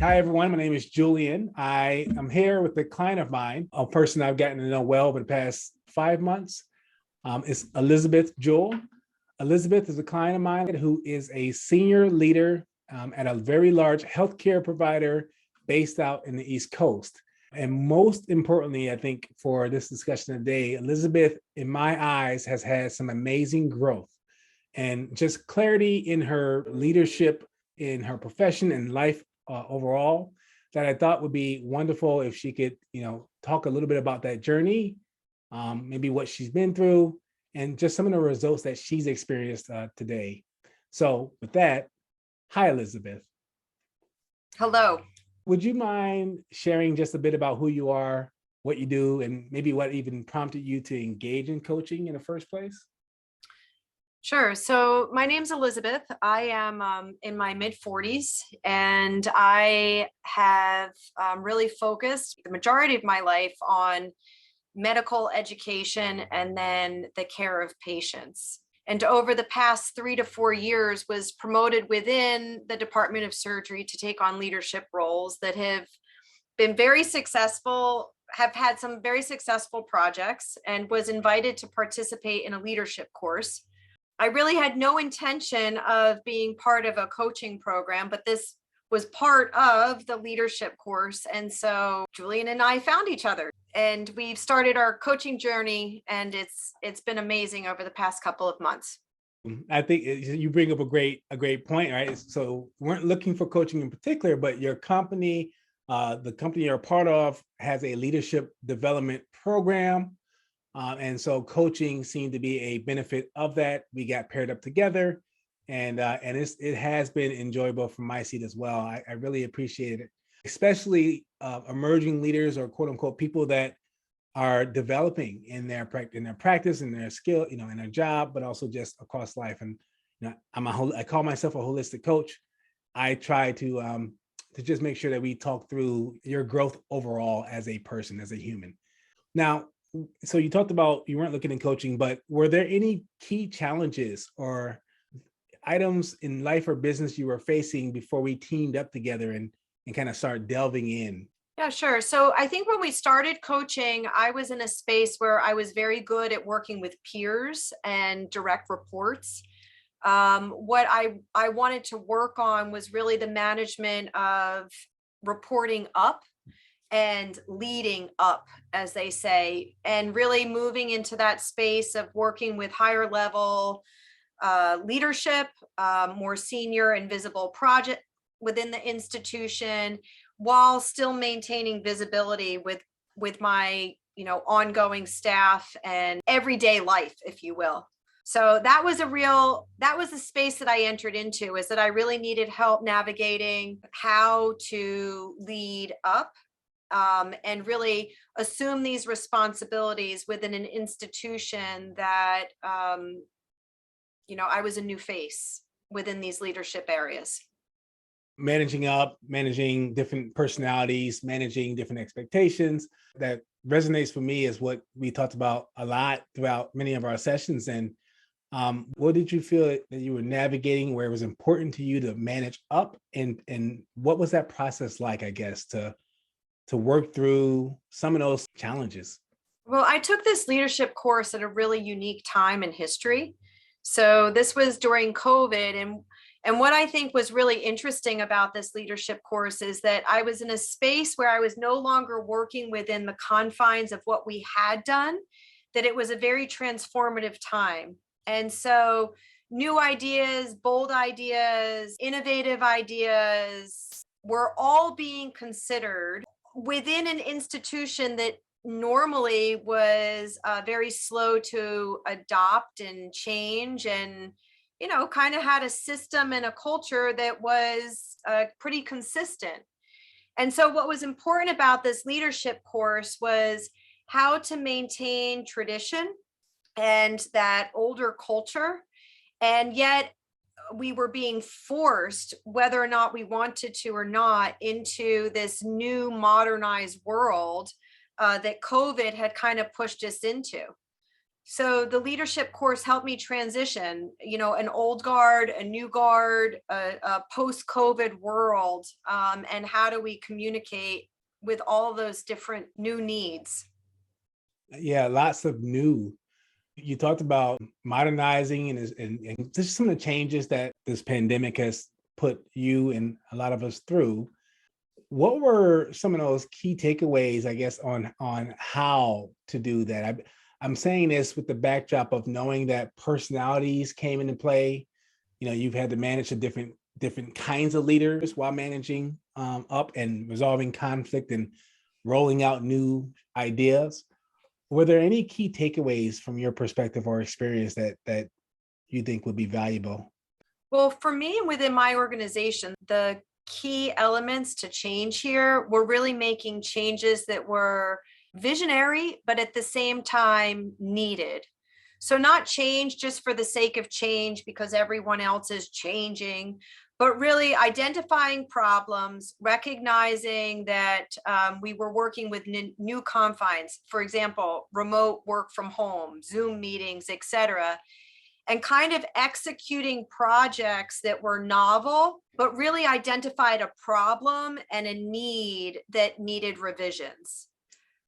Hi, everyone. My name is Julian. I am here with a client of mine, a person I've gotten to know well over the past 5 months. It's Elizabeth Jewell. Elizabeth is a client of mine who is a senior leader at a very large healthcare provider based out in the East Coast. And most importantly, I think for this discussion today, Elizabeth, in my eyes, has had some amazing growth and just clarity in her leadership, in her profession and life overall, that I thought would be wonderful if she could, talk a little bit about that journey, maybe what she's been through, and just some of the results that she's experienced today. So with that, hi, Elizabeth. Hello. Would you mind sharing just a bit about who you are, what you do, and maybe what even prompted you to engage in coaching in the first place? Sure. So my name's Elizabeth. I am in my mid 40s, and I have really focused the majority of my life on medical education and then the care of patients. And over the past 3 to 4 years was promoted within the Department of Surgery to take on leadership roles that have been very successful, have had some very successful projects, and was invited to participate in a leadership course. I really had no intention of being part of a coaching program, but this was part of the leadership course. And so Julian and I found each other, and we've started our coaching journey, and it's been amazing over the past couple of months. I think you bring up a great point, right? So we weren't looking for coaching in particular, but your company, the company you're a part of, has a leadership development program. And so coaching seemed to be a benefit of that. We got paired up together, and it has been enjoyable from my seat as well. I really appreciate it, especially emerging leaders, or quote unquote people that are developing in their practice, in their skill, in their job, but also just across life. And I call myself a holistic coach. I try to just make sure that we talk through your growth overall as a person, as a human. Now, so you talked about you weren't looking in coaching, but were there any key challenges or items in life or business you were facing before we teamed up together and kind of started delving in? Yeah, sure. So I think when we started coaching, I was in a space where I was very good at working with peers and direct reports. What I wanted to work on was really the management of reporting up and leading up, as they say, and really moving into that space of working with higher level leadership, more senior and visible project within the institution, while still maintaining visibility with my ongoing staff and everyday life, if you will. So that was the space that I entered into, is that I really needed help navigating how to lead up and really assume these responsibilities within an institution that, I was a new face within these leadership areas. Managing up, managing different personalities, managing different expectations. That resonates for me is what we talked about a lot throughout many of our sessions. And what did you feel that you were navigating, where it was important to you to manage up, and what was that process like, I guess, to work through some of those challenges? Well, I took this leadership course at a really unique time in history. So this was during COVID, and what I think was really interesting about this leadership course is that I was in a space where I was no longer working within the confines of what we had done, that it was a very transformative time. And so new ideas, bold ideas, innovative ideas were all being considered within an institution that normally was very slow to adopt and change, and kind of had a system and a culture that was pretty consistent. And so what was important about this leadership course was how to maintain tradition and that older culture, and yet we were being forced, whether or not we wanted to or not, into this new modernized world that COVID had kind of pushed us into. So the leadership course helped me transition, an old guard, a new guard, a post-COVID world, and how do we communicate with all those different new needs. Yeah, lots of new. You talked about modernizing and just some of the changes that this pandemic has put you and a lot of us through. What were some of those key takeaways, I guess, on how to do that? I'm saying this with the backdrop of knowing that personalities came into play. You've had to manage the different kinds of leaders while managing up and resolving conflict and rolling out new ideas. Were there any key takeaways from your perspective or experience that you think would be valuable? Well, for me and within my organization, the key elements to change here were really making changes that were visionary, but at the same time needed. So, not change just for the sake of change because everyone else is changing, but really identifying problems, recognizing that we were working with new confines, for example, remote work from home, Zoom meetings, etc., and kind of executing projects that were novel, but really identified a problem and a need that needed revisions.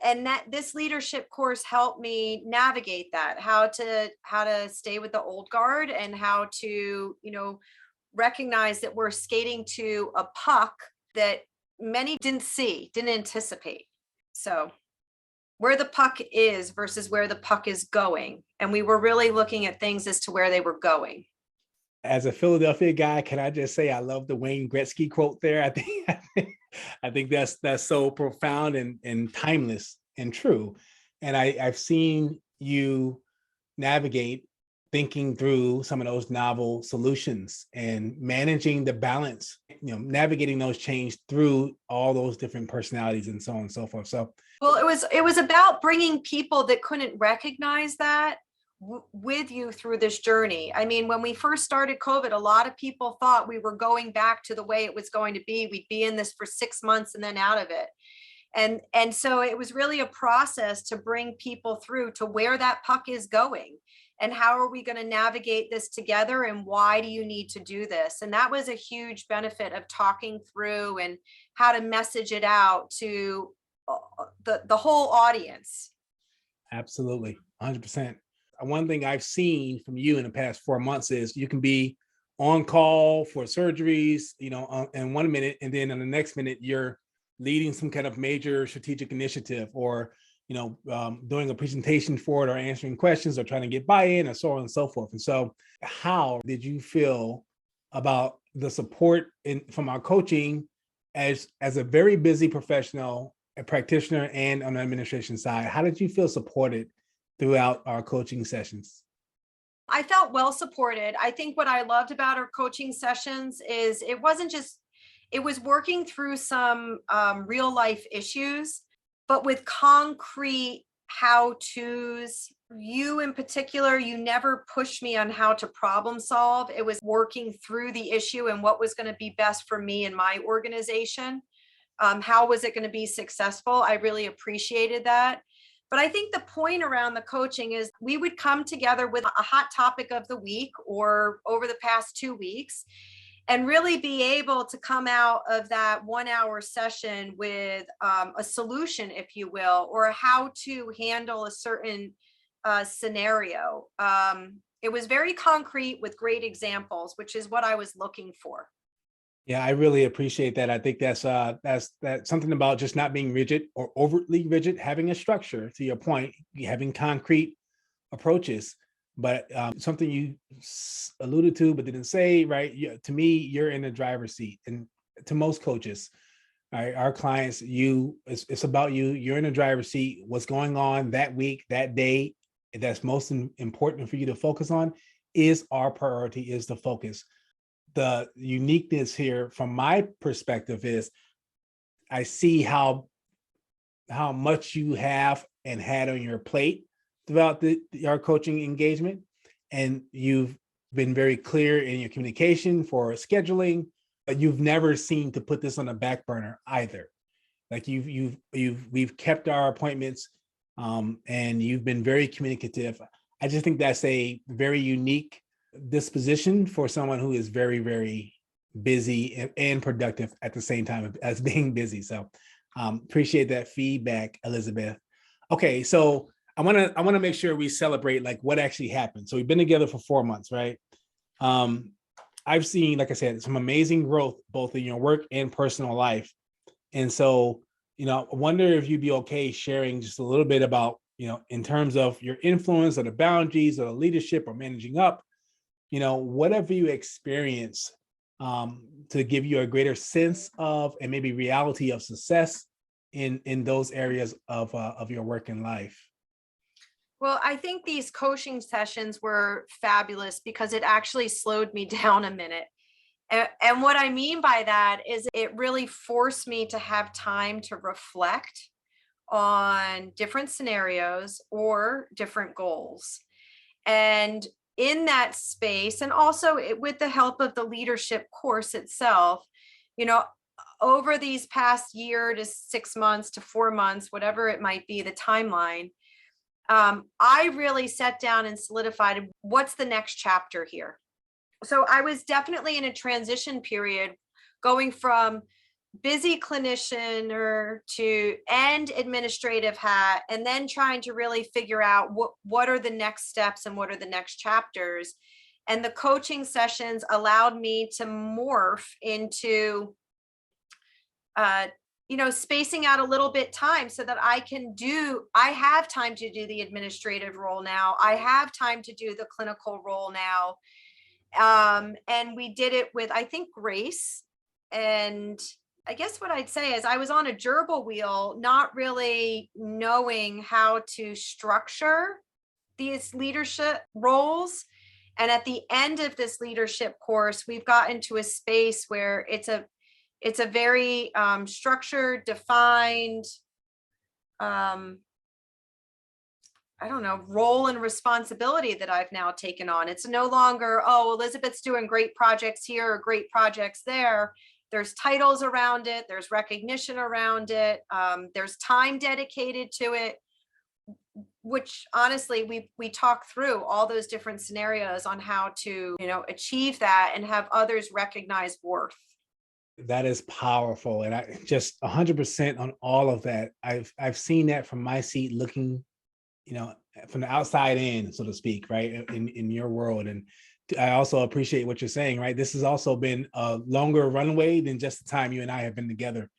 And that this leadership course helped me navigate that, how to stay with the old guard and how to, recognize that we're skating to a puck that many didn't anticipate. So where the puck is versus where the puck is going. And we were really looking at things as to where they were going. As a Philadelphia guy, can I just say I love the Wayne Gretzky quote there? I think that's so profound and timeless and true. And I've seen you navigate thinking through some of those novel solutions and managing the balance, navigating those change through all those different personalities and so on and so forth. So, well, it was about bringing people that couldn't recognize that with you through this journey. I mean, when we first started COVID, a lot of people thought we were going back to the way it was going to be. We'd be in this for 6 months and then out of it. And so it was really a process to bring people through to where that puck is going and how are we going to navigate this together and why do you need to do this? And that was a huge benefit of talking through and how to message it out to the whole audience. Absolutely, 100%. One thing I've seen from you in the past 4 months is you can be on call for surgeries, in 1 minute, and then in the next minute you're leading some kind of major strategic initiative or doing a presentation for it or answering questions or trying to get buy-in and so on and so forth. And so how did you feel about the support from our coaching as a very busy professional, a practitioner, and on the administration side? How did you feel supported throughout our coaching sessions? I felt well supported. I think what I loved about our coaching sessions is it was working through some real life issues, but with concrete how-tos. You in particular, you never pushed me on how to problem solve. It was working through the issue and what was going to be best for me and my organization. How was it going to be successful? I really appreciated that. But I think the point around the coaching is we would come together with a hot topic of the week or over the past 2 weeks and really be able to come out of that 1 hour session with a solution, if you will, or how to handle a certain scenario. It was very concrete with great examples, which is what I was looking for. Yeah, I really appreciate that. I think that's something about just not being rigid or overtly rigid, having a structure, to your point, having concrete approaches, but something you alluded to but didn't say, right? To me, you're in the driver's seat, and to most coaches, right, our clients, it's about you. You're in the driver's seat. What's going on that week, that day, that's most important for you to focus on is our priority, is the focus. The uniqueness here from my perspective is I see how much you have and had on your plate throughout our coaching engagement, and you've been very clear in your communication for scheduling, but you've never seemed to put this on the back burner either. Like we've kept our appointments, and you've been very communicative. I just think that's a very unique disposition for someone who is very, very busy and productive at the same time as being busy. So appreciate that feedback, Elizabeth. Okay, so I want to make sure we celebrate like what actually happened. So we've been together for 4 months, right? I've seen, like I said, some amazing growth both in your work and personal life. And so, I wonder if you'd be okay sharing just a little bit about, in terms of your influence or the boundaries or the leadership or managing up, whatever you experience to give you a greater sense of and maybe reality of success in those areas of your work and life. Well, I think these coaching sessions were fabulous because it actually slowed me down a minute. And what I mean by that is it really forced me to have time to reflect on different scenarios or different goals. And in that space, and also with the help of the leadership course itself, you know, over these past year to 6 months to 4 months, whatever it might be, the timeline, I really sat down and solidified what's the next chapter here. So I was definitely in a transition period going from busy clinician or to end administrative hat, and then trying to really figure out what are the next steps and what are the next chapters. And the coaching sessions allowed me to morph into spacing out a little bit time so that I have time to do the administrative role now. I have time to do the clinical role now. And we did it with, I think, grace. And I guess what I'd say is I was on a gerbil wheel, not really knowing how to structure these leadership roles. And at the end of this leadership course, we've gotten to a space where it's a very structured, defined, role and responsibility that I've now taken on. It's no longer, oh, Elizabeth's doing great projects here or great projects there. There's titles around it. There's recognition around it. There's time dedicated to it, which honestly, we talk through all those different scenarios on how to, achieve that and have others recognize worth. That is powerful. And I just 100% on all of that. I've seen that from my seat looking, from the outside in, so to speak, right, in your world. And I also appreciate what you're saying, right? This has also been a longer runway than just the time you and I have been together.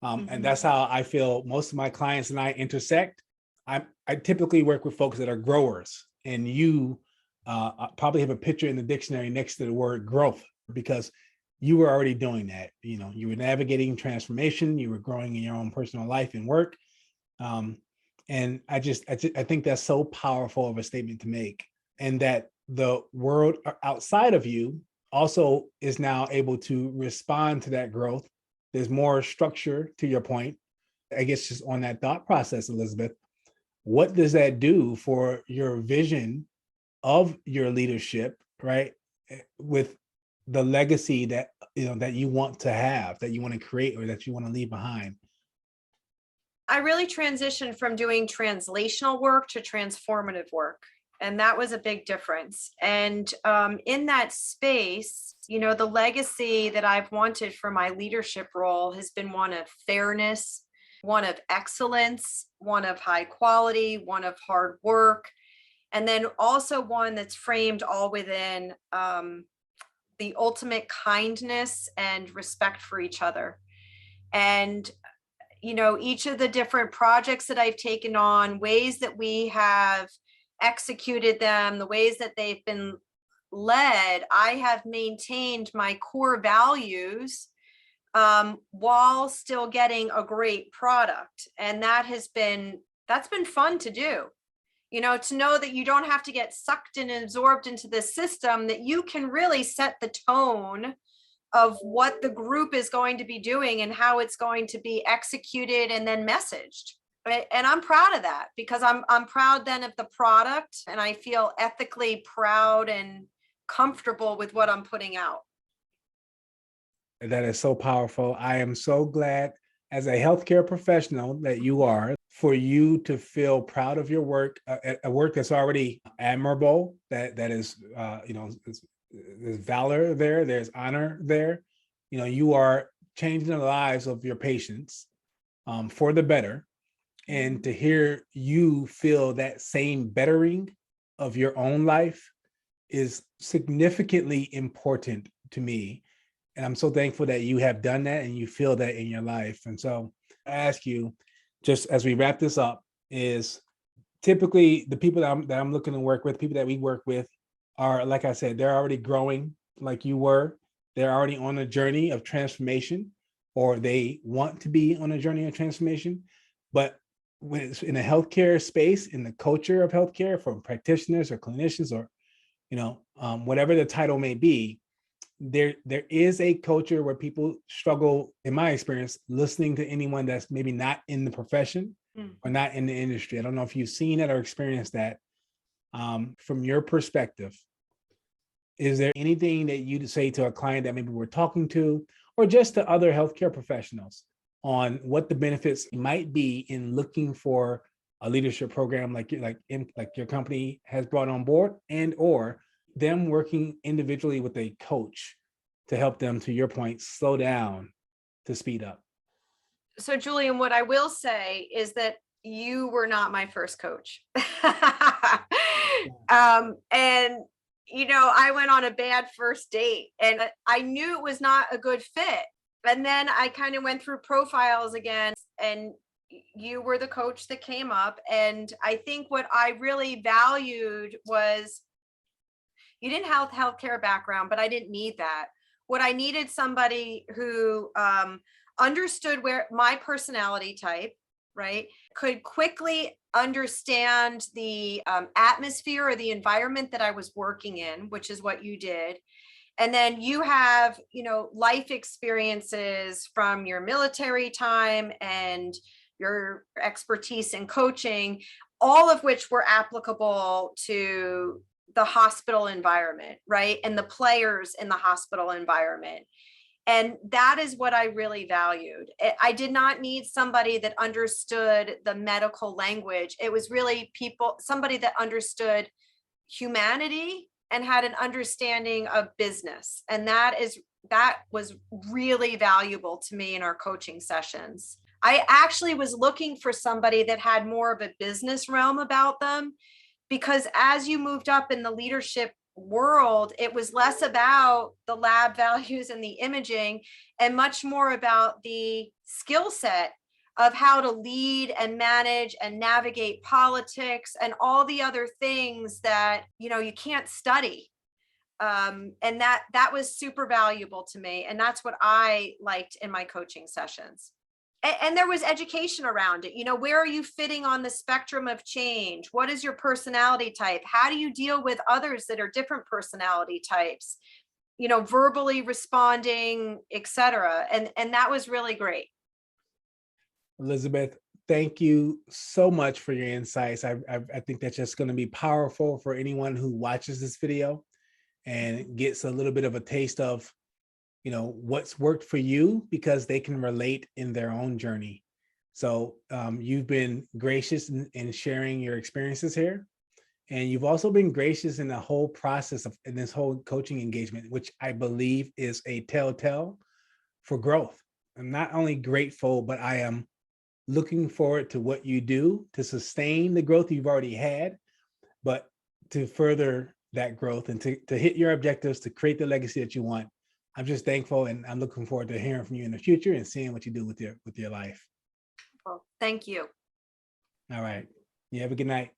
And that's how I feel most of my clients and I intersect. I typically work with folks that are growers, and you probably have a picture in the dictionary next to the word growth, because you were already doing that. You were navigating transformation, you were growing in your own personal life and work. And I think that's so powerful of a statement to make, and that the world outside of you also is now able to respond to that growth. There's more structure, to your point. I guess just on that thought process, Elizabeth, what does that do for your vision of your leadership, right? With the legacy that you want to have, that you want to create, or that you want to leave behind? I really transitioned from doing translational work to transformative work. And that was a big difference. And in that space, the legacy that I've wanted for my leadership role has been one of fairness, one of excellence, one of high quality, one of hard work, and then also one that's framed all within the ultimate kindness and respect for each other. And each of the different projects that I've taken on, ways that we have executed them, the ways that they've been led, I have maintained my core values while still getting a great product. And that's been fun to do. To know that you don't have to get sucked in and absorbed into the system, that you can really set the tone of what the group is going to be doing and how it's going to be executed and then messaged. And I'm proud of that, because I'm proud then of the product, and I feel ethically proud and comfortable with what I'm putting out. That is so powerful. I am so glad as a healthcare professional that you are, for you to feel proud of your work, a work that's already admirable, that is, there's valor there, there's honor there. You are changing the lives of your patients for the better. And to hear you feel that same bettering of your own life is significantly important to me. And I'm so thankful that you have done that and you feel that in your life. And so I ask you, just as we wrap this up, is typically the people that I'm looking to work with, people that we work with are, like I said, they're already growing like you were. They're already on a journey of transformation, or they want to be on a journey of transformation. But when it's in a healthcare space, in the culture of healthcare, from practitioners or clinicians or, whatever the title may be, there is a culture where people struggle, in my experience, listening to anyone that's maybe not in the profession or not in the industry. I don't know if you've seen that or experienced that. From your perspective, is there anything that you'd say to a client that maybe we're talking to, or just to other healthcare professionals, on what the benefits might be in looking for a leadership program like your company has brought on board, and or them working individually with a coach to help them, to your point, slow down to speed up? So, Julian, what I will say is that you were not my first coach. And I went on a bad first date and I knew it was not a good fit. And then I kind of went through profiles again, and you were the coach that came up. And I think what I really valued was, you didn't have healthcare background, but I didn't need that. What I needed, somebody who understood where my personality type, right, could quickly understand the atmosphere or the environment that I was working in, which is what you did. And then you have, life experiences from your military time and your expertise in coaching, all of which were applicable to the hospital environment, right? And the players in the hospital environment. And that is what I really valued. I did not need somebody that understood the medical language. It was really somebody that understood humanity and had an understanding of business. And that was really valuable to me in our coaching sessions. I actually was looking for somebody that had more of a business realm about them, because as you moved up in the leadership world, it was less about the lab values and the imaging and much more about the skill set of how to lead and manage and navigate politics and all the other things that you can't study. And that was super valuable to me, and that's what I liked in my coaching sessions. And there was education around it. Where are you fitting on the spectrum of change? What is your personality type? How do you deal with others that are different personality types? Verbally responding, etc. And that was really great. Elizabeth, thank you so much for your insights. I think that's just going to be powerful for anyone who watches this video and gets a little bit of a taste of what's worked for you, because they can relate in their own journey. So you've been gracious in sharing your experiences here. And you've also been gracious in the whole process in this whole coaching engagement, which I believe is a telltale for growth. I'm not only grateful, but I am looking forward to what you do to sustain the growth you've already had, but to further that growth and to hit your objectives, to create the legacy that you want. I'm just thankful, and I'm looking forward to hearing from you in the future and seeing what you do with your life. Well, thank you. All right. You have a good night.